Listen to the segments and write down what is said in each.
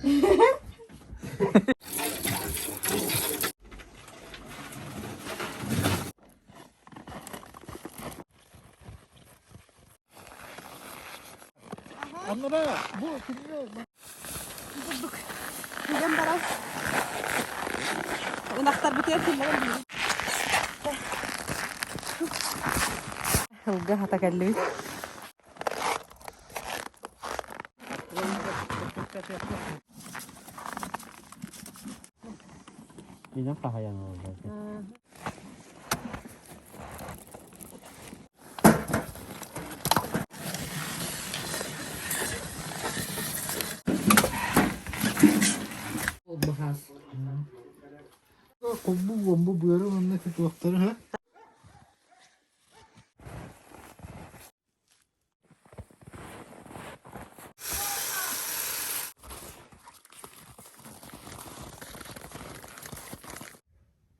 Onlara bu kimde? Bulduk. Gidem baraz. Inaktar biter kimler bilir. Hılga hata geldi. Yine kahayan oldu. Bahas. Kombu bu yere onunla kötü vakitleri ha.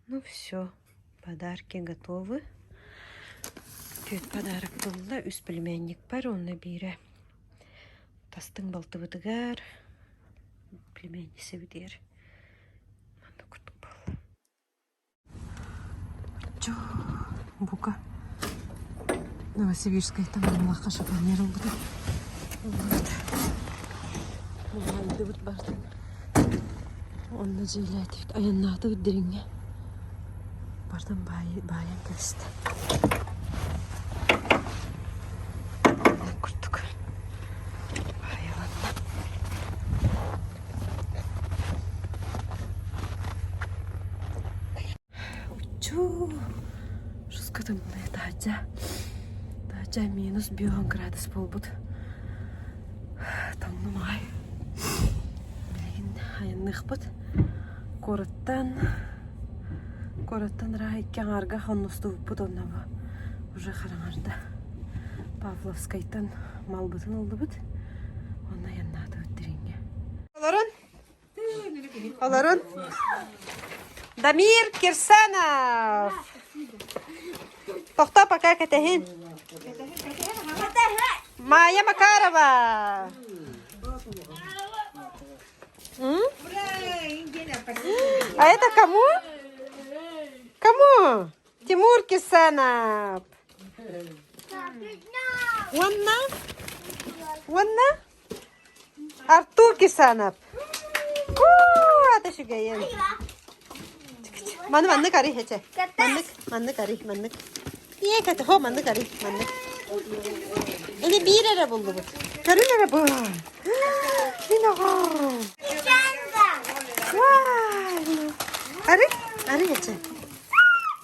Ну все, подарки готовы. Түйт подарок болды. Үс племянник бар, оны бире. Тастың балты бұдығар. Племяннисе бідер. Маңда күрдік бол. Чо, бука. Новосибирская там лақа шапанер олды. Мұғайды бұд бардың. Оны жейләді. Аяннаты өддеріңе. Bardan bayan kesti. Kurtuk. Bayalanma. Uçu. Rüzgarım ne daca minus 1 gradus bolbud. Tanım ay. Bilgin ayanlıq bud. Кораттан райккен арга хонносту путоннава уже хараңарда Павловскайтан малбытын олды бит. Онна яннаты өттірінге. Оларын. Дамир Кирсанов. Тоқта пока кәтәхін. Майя Макарова. А это кому? Кому? Тимур Кирсанов. Ванна? Артур Кирсанов. Это что гайен? Манны кари хече. Манны кари. Ye kate ho manны кари. Ini bir ara buldu bu. Karın bu. Yine var. Vay. Arı hече.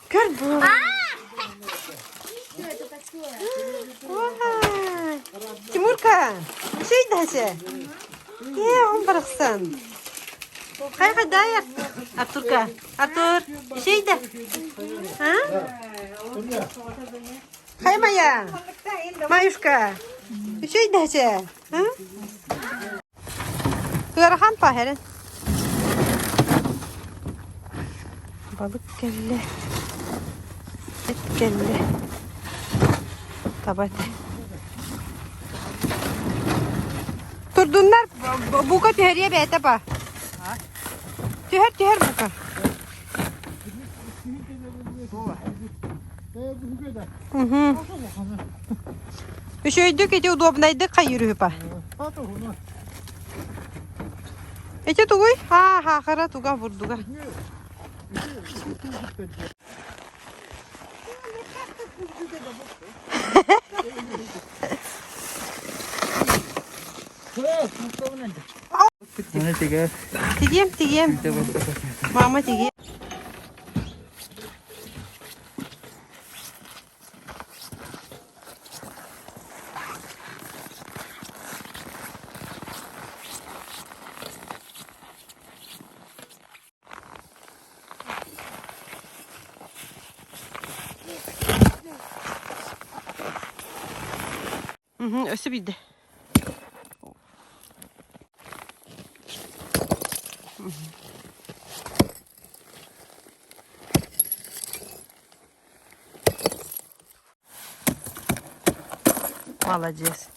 Gör bu. Vay. Timurka. Şey dese. On bıraksın. Hayır dayak. Artur. Şey de. Ha? Hay Maya. Mayuşka. Şey dese. Ha? Kırahan paherin. Balık geldi. Et geldi. Tabati. Turdunlar buka tüheriye beyte pa. Tüher buka. Üşüydük eti udobnaydık kayırı pa. Eti tuğuy? Ha kara tuğa vurduğa. Tigem. Mama tigem. Ösü bildi. Молодец.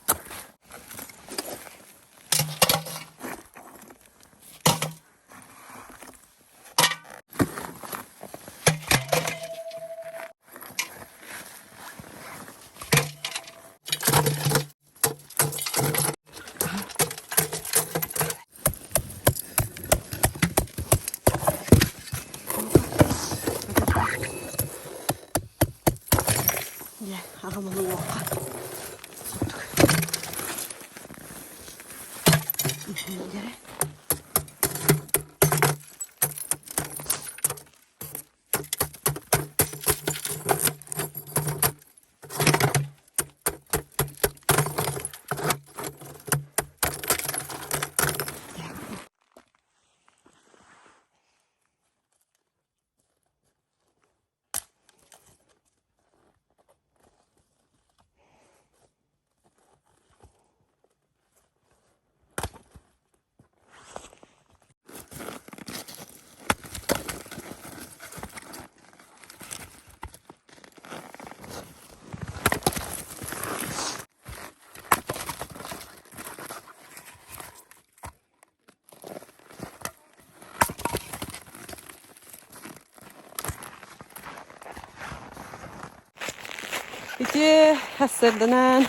Bütün hasırdanan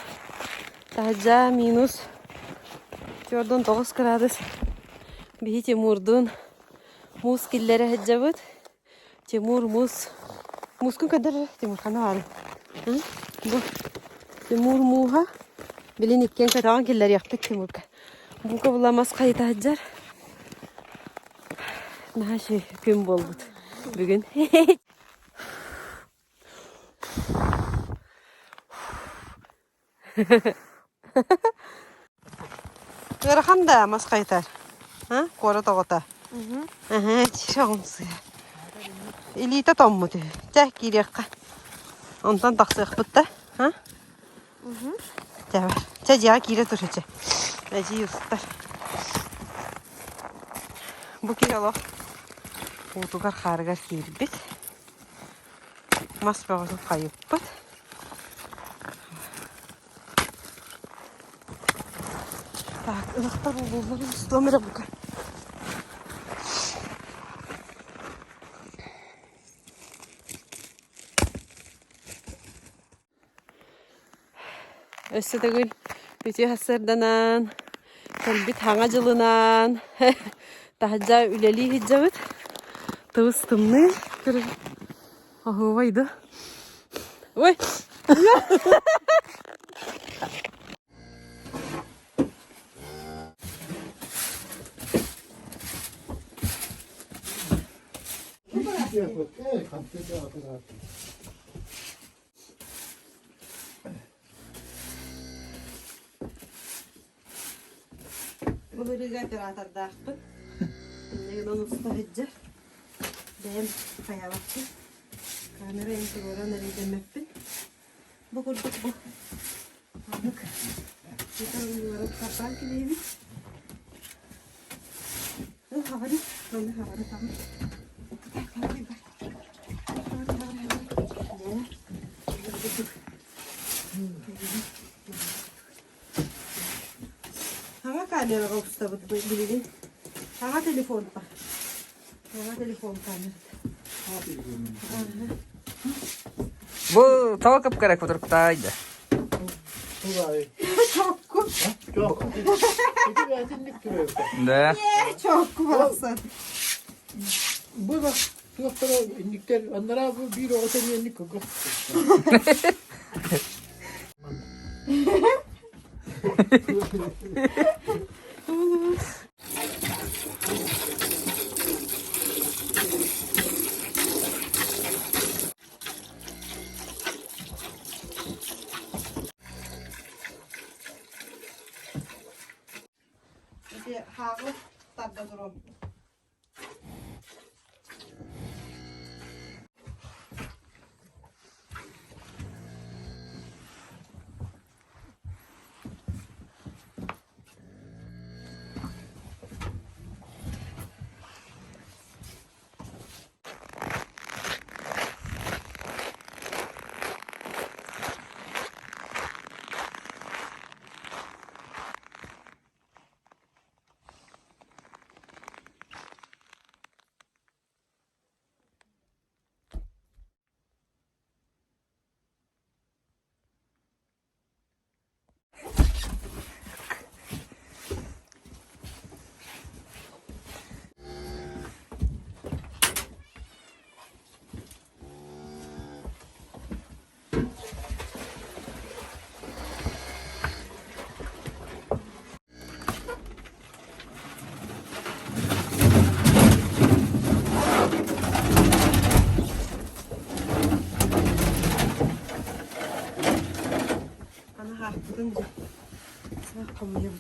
taca minus 4-9 gradus. Bir Timur'dun muz killeri hecabıt. Timur muz. Muz kun kadar Timur kana var. Bu Timur muha. Bilin ikken katawan killeri yaktık Timur'ka. Bu kabulamaz kayıt heccar. Daha şey gün boldu bugün. Verhan da mas kayıtar. Ha? Kora toğuta. Aha, çiğşağımsı. İliyte tommudu. Çek giriyakka. Ondan taksıyaq bıtta. Ha? Çever. Çeciğa gire duracı. Eci yusutlar. Bu kiralıq. Uğdugar xarıgar kirbit. Mas bağızın kayıp bıt. Так, ылықтар болуыларын ұстамыра бұқа. Өсі дөгіл өте хасырданан, кәлбет хаңа жылынан, тахаджа үлелі хиджабыт, тывыз тымны кірі. Ағы вайды. Ой! Bunu rica piratar dağıttı. Ne kadar usta hecce. Benim kaya baktı. Kamera enti oran nereye demeppin. Bu kurduk bu. Aldık. Bir tane yuvarık kapan kileydi. Havari. Böyle havari tamam. Hanga kamera usta bu bilin. Hanga telefon pa. Hanga telefon kamera. Bu tava kapkara fotoğraftaydı. Çok kum. Çok. İki versinlik duruyor. Da. Çok kumasın. Bu bak. Doktora indikler. Onlara bu bir otel yenlik koku. İşte hağı tadı durum. Gidince sağ kalıyor.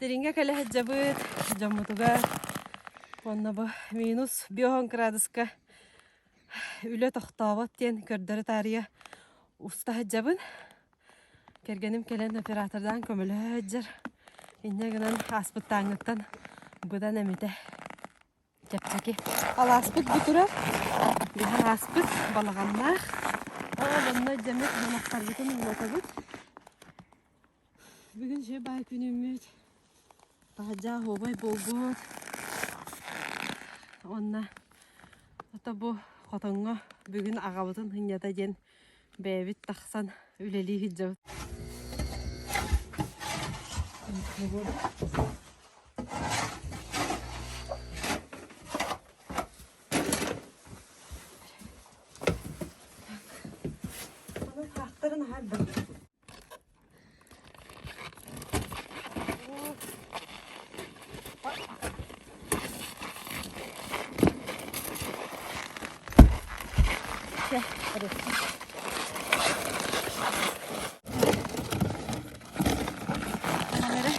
Deringe kale hecabıt jamutuga onna bu minus 1 graduska üle toxtavat diyen kördörü tariye usta hecabın kergenim kelen operatordan kömülü heccer inne gınan aspıttağıttan budan emite kepçeki al aspıt butura bir aspıt balağanlar oğlanna cemet manaktar bütün ulatabıt bugün şey bay günümüz taca hobay bolgot onna ata bu kotonga bugün ağabıtın hınyata jen bebit taksan üleli hicabıt onun haklarını harbi hadi. Kamera.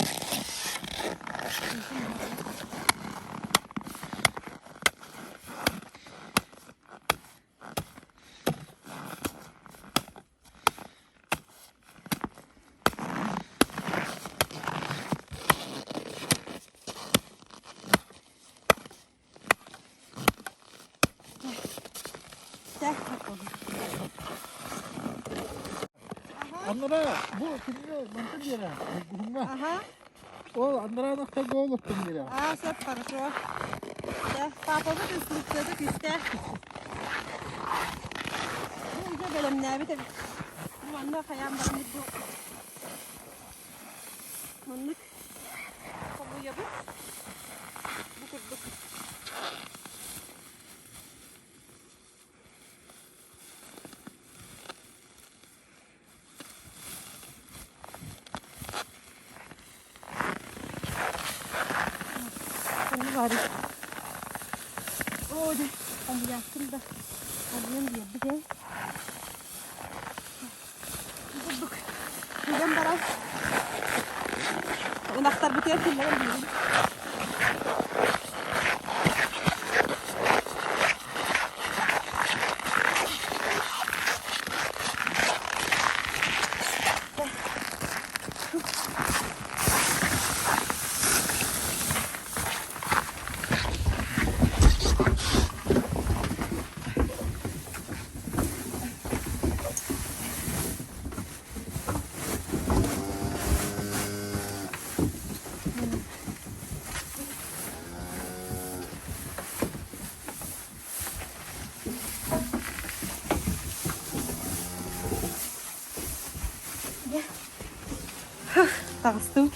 Gel, bakalım. Andara bu kimde mantın yere. Bunga. Aha. O andara da kadar gol attım yere. А, все хорошо. Да, папа вот инструкция, так и ста. Ну, уже белем не бит. Ну, анна хаям барам бит. Маннык. Кабу ябы. Bu kurduk. Var. Oh, deh. Ambil yakin dah. Ambil dia deh. Duduk. Bukan barang. Unaktar betul sih lah. Tastu.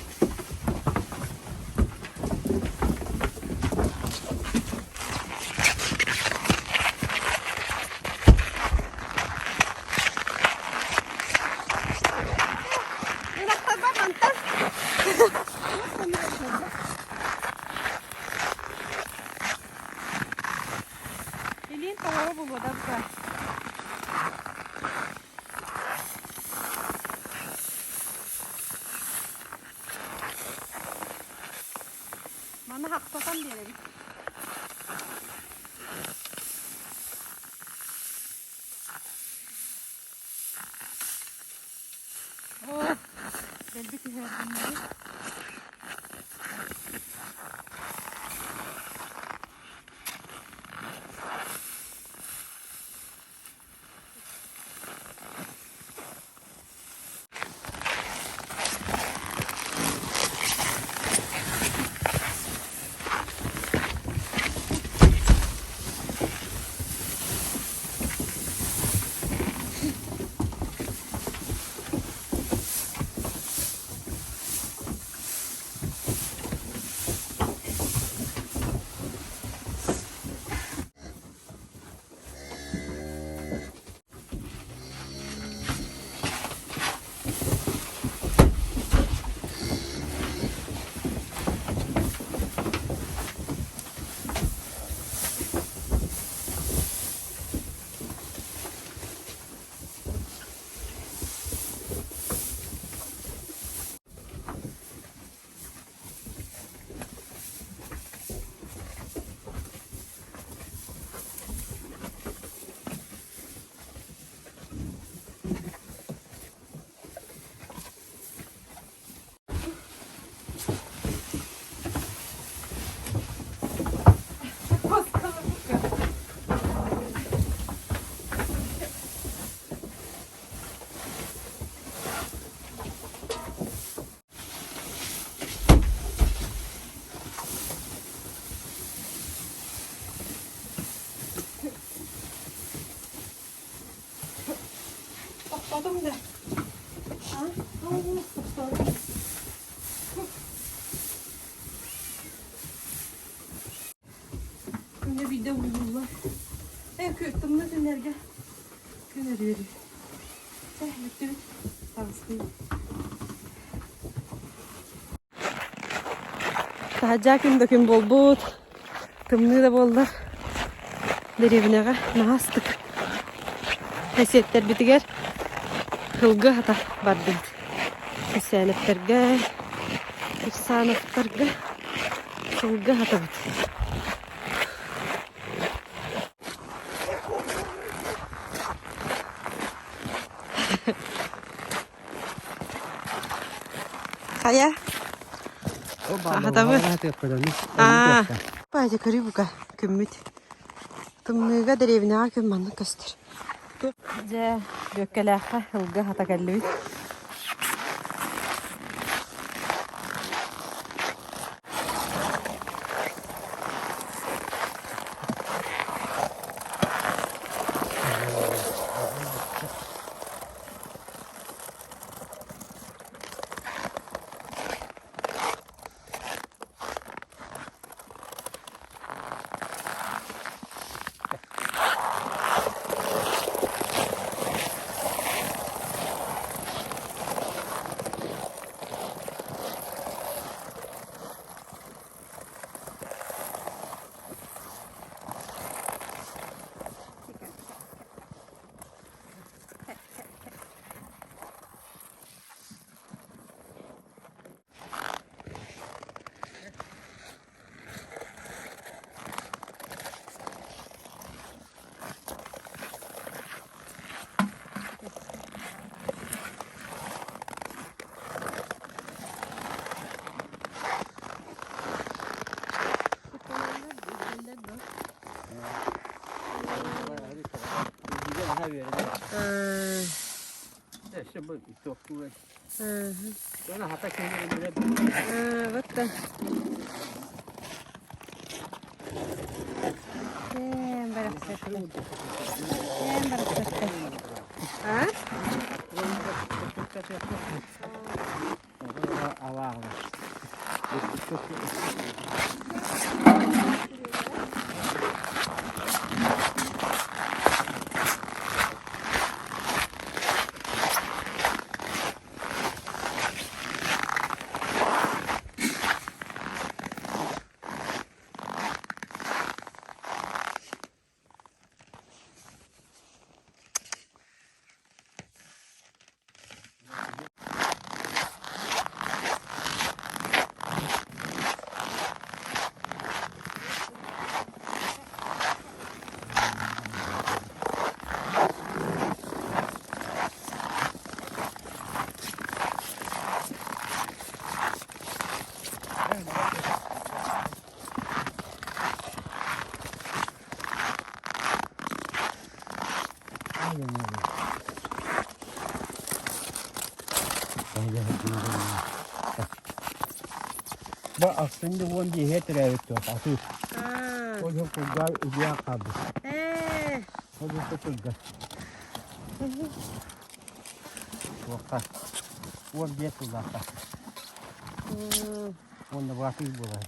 Ini tahu apa buat apa? Mana hak tokan dia lagi? Oh, belki kehilangan lagi. topladım da. Ha? Topladım. Şimdi bir de vururlar. En kötüm de dönerge. Döner veriyor. Bitti. Tavsiye. Daha kim döküm bol but. Tımlığı da bollar. Derevine nastık. Hasetler bitiger. Hılgı hata var bildi. Esenetlerge. Efsanetlerge. Hılgı hata bitiger. Kaya. Hata mı? Aa. Bayağı kırıyor bu kadar. Kümmüt. Tımlığa derevine kümmanı göster. Ja, dökkeläähä hılgı hata kellyt. İşte bu çok kuvvet. Sonra hatta kendini bile Bak da. Hem bıraksak. Hem bıraksak. Ha? Bu aslında onun diye heteroya tutuyor. Atıyor. O da kuzlar ucuya kaldı. O da kuzlar. Vakit. O diye kuzlar. Onda vakit bular.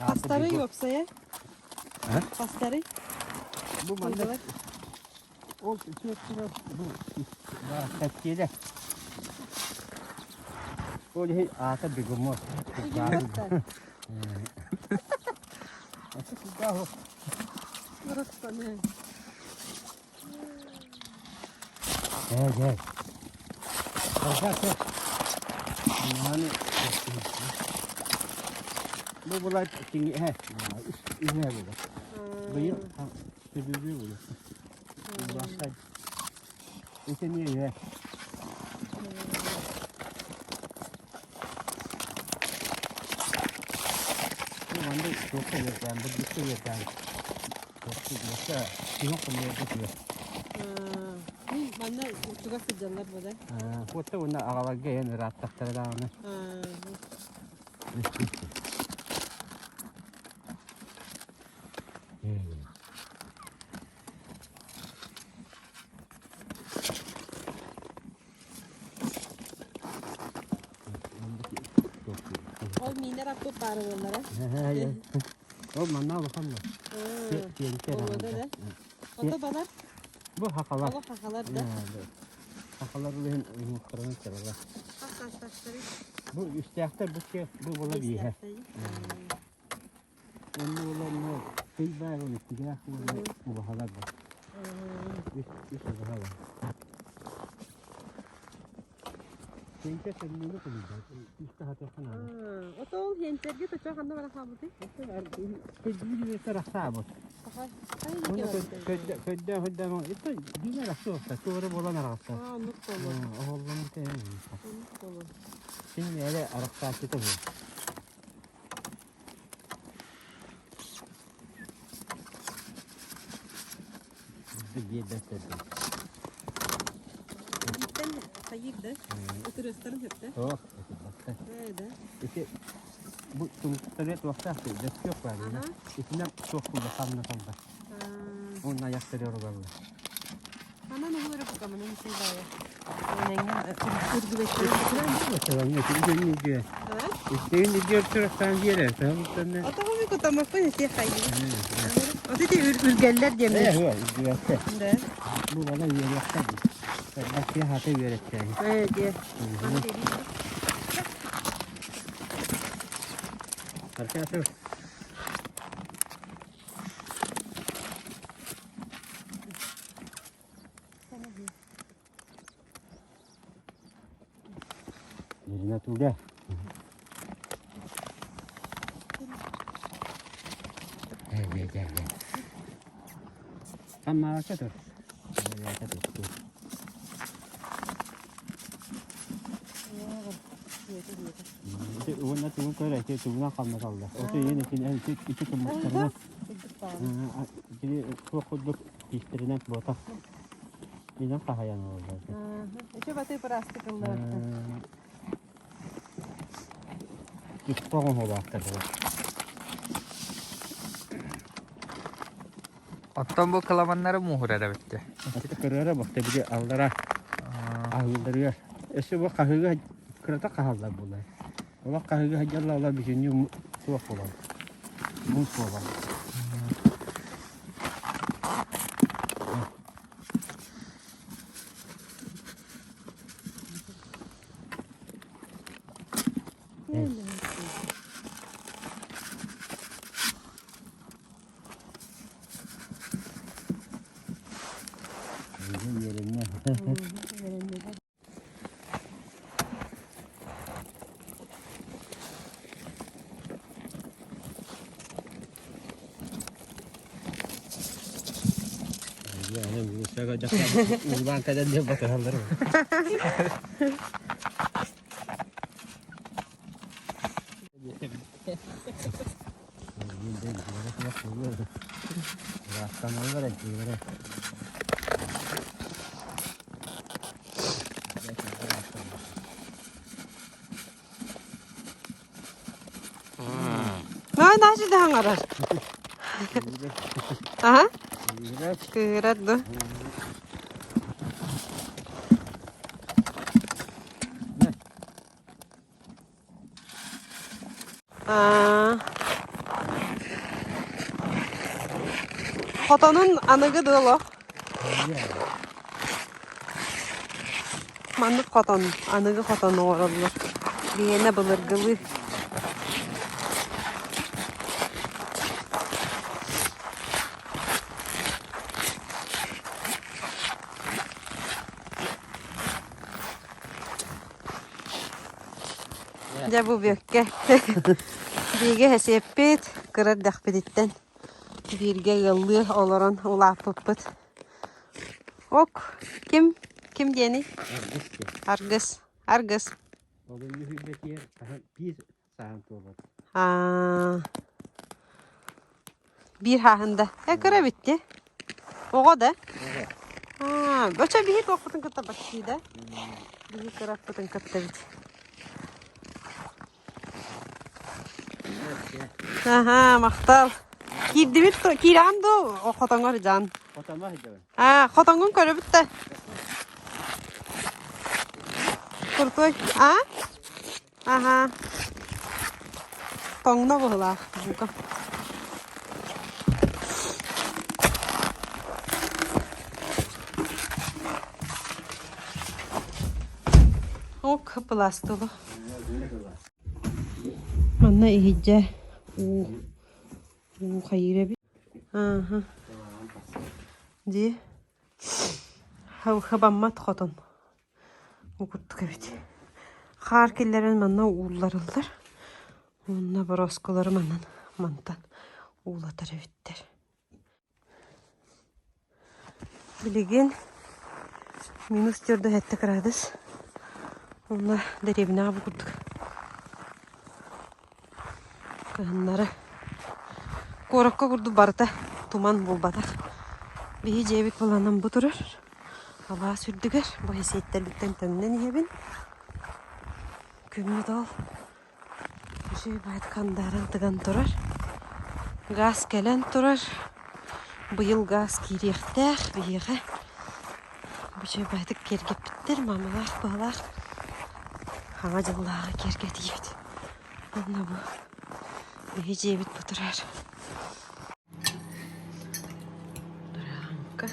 Pastarı yoksa ya? He? Pastarı? Bu bende. O çok bu kaçıydı. O da ata bir gumur. Burası ne? Evet. Yani bu bular şimdi ne bu? Bıyık sürüyor bu. Başka işte niye ya? Bu bende çok yok yani bu bir şey yok yani. Çok yoksa yok mu diyor. Bana uçuğa sıcaklar böyle. Foto ona ağalar gelen rahat taktılar onu. miner akıp bari onlara. O manna bakalım. Olmadı da. Otobalar. Bu hakalar. Allah hakalar da. Hakalar benim kırmızı kırmızı. Taşları. Bu üstte bu bola bir he. Onu olan ne? Bir var onu kira bu hakalar var. Üst hakalar. Çünkü sen bunu koyacaksın. Üstte hatırlasana. O da ol yenterge de çok anda bana kabul değil. Bir de taraf sabit. Onu kötü ama işte bir arası olsa sonra bolan arası. Onluk dolu. Oğlum te. Onluk dolu. Şimdi öyle arası çıktı bu. Bir yedek dedi. Sen sayırdı. Oturuyorsun hep de. Oh. Evet. İşte bu tümükleri vakti dest yok var ya. İçinden çok kulda kanlı kaldı. Onunla yaktırıyor vallahi. Ama ne olur bu kamanın bir şey var ya. Nengen kurgu bekliyor. Mesela ne için gidiyor? Evet. İsteyin gidiyor çocuktan bir yere. Tamam mı? O da bir kutu mı şey hayır. O da ürgeller diye mi? Evet, evet. De. Bu bana yörekte. Bak ya hatı yörekte. Evet diye. Arkadaşlar. Yerine turda. Gel. Ama arkadaşlar. Wannan tuwon kai rake tuwon kan na kalla. Wato yana kin an iki kan mutarna. Jadi kuduk istrinan bota. Ini kahayan oldu. Coba tuh plastik kıllar. Tuttuğun oldu aktardı. Ottan bu kalamanları muhurada bitti. Hatta kırara bak tabi de aldıra. Ahıldırıyor. Bu kahıga kırata kahıllar bunlar. Ola kahıga hacerla ola bir şey tuğuk olan. Muz olan. Yerine. Yani bu sefer uzman kadar diye bakarlar mı? Nasıl da hangarar? Aha. Kırat bu. Kotonun anıgı dolu. Mandık koton, anıgı koton oğrulur. Diyene bılırgılı. Ya bu büyükke. Birge hesepet, kırar dakpeditten. Birge yıllı olaran ulapıpıt. Ok, kim diyeni? Argız. O da yüzündeki bir saat olur. Bir hahında. Kıra bitti. O da. Böyle bir hit okutun kıta başıydı. Bir kıra okutun kıta bitti. Aha, maktal. Kirdi bitti. Kiram da o kotongar can. Otamah ediyor. Kotongun körü bitti. Kurtuy. Aha. Pongna boğulaq. O kapılas dolu. Manna iyice. Hayır bir. Aha. Di. Habammat xoton. Okuttuk evet. Harkillerin manna uğullarıldır. Onunla boroskoları mantan uğulatar evittir. Biligin minus 4 gradus. Onunla derevine abi kurduk. Kıhınları korakka kurdu barıta tuman bulbadak. Bir cevik bulanam bu durur. Hava sürdüger. Bu hesiyetlerlikten tönünden yebin. Kümmü dol. Bir şey bayat kandarın tıgan durar. Gaz gelen durar. Bu yıl gaz kiriyekter. Bir yığı. Bir şey bayat kergep bittir. Mamalar, bağlar. Hana cıllağı kerget yiyit. Onunla bu. Bir cevik bu durar. Duranka.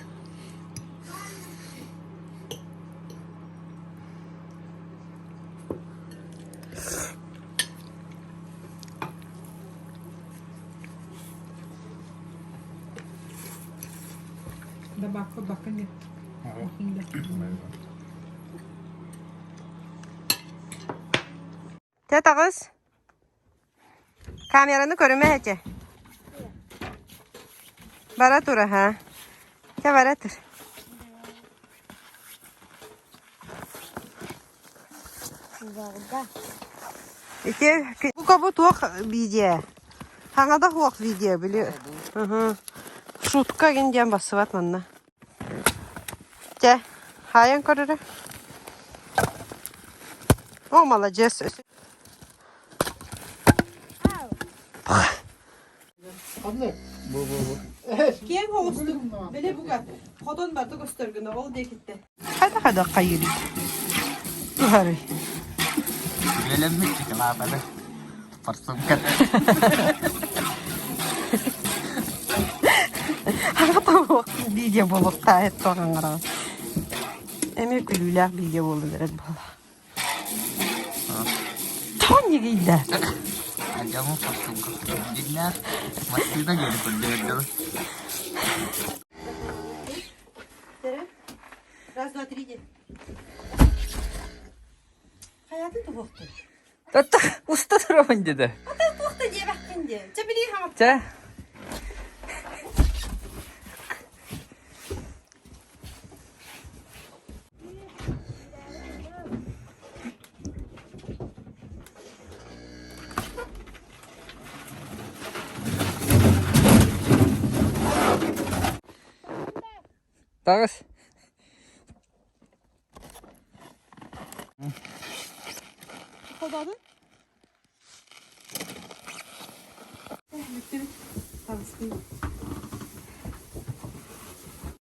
Da bakın ya. Teta kız. Kameranı görünme hece. Bara dur ha. Ya bara dur. İşte bu kabı tuğuk video. Hana da tuğuk video biliyor. Şutka gideceğim basıvat manna. Ce. Hayan koruru. O malacağız. Anne. Bu. Kim hoğustuk? Bile bu kadar. Kodon barda göstergine ol diye gitti. Hadi kayırı. Yuharı. Gelelim mi çıkın abi? Parsımkat. Hatta video bulup ta et toğanlara. Emek gülüler video bulup verir bala. Ton yigiydi. Acamı parsımkat. Dinler. Masih da gelip öldürdü. Раз, два, три, иди. Hayatın da boktu. Tatta usta duramaın dedi. Boktu diye baktın diye. Çabili hamam. Ce. Takas. Kodadı. Bitti. Tamam.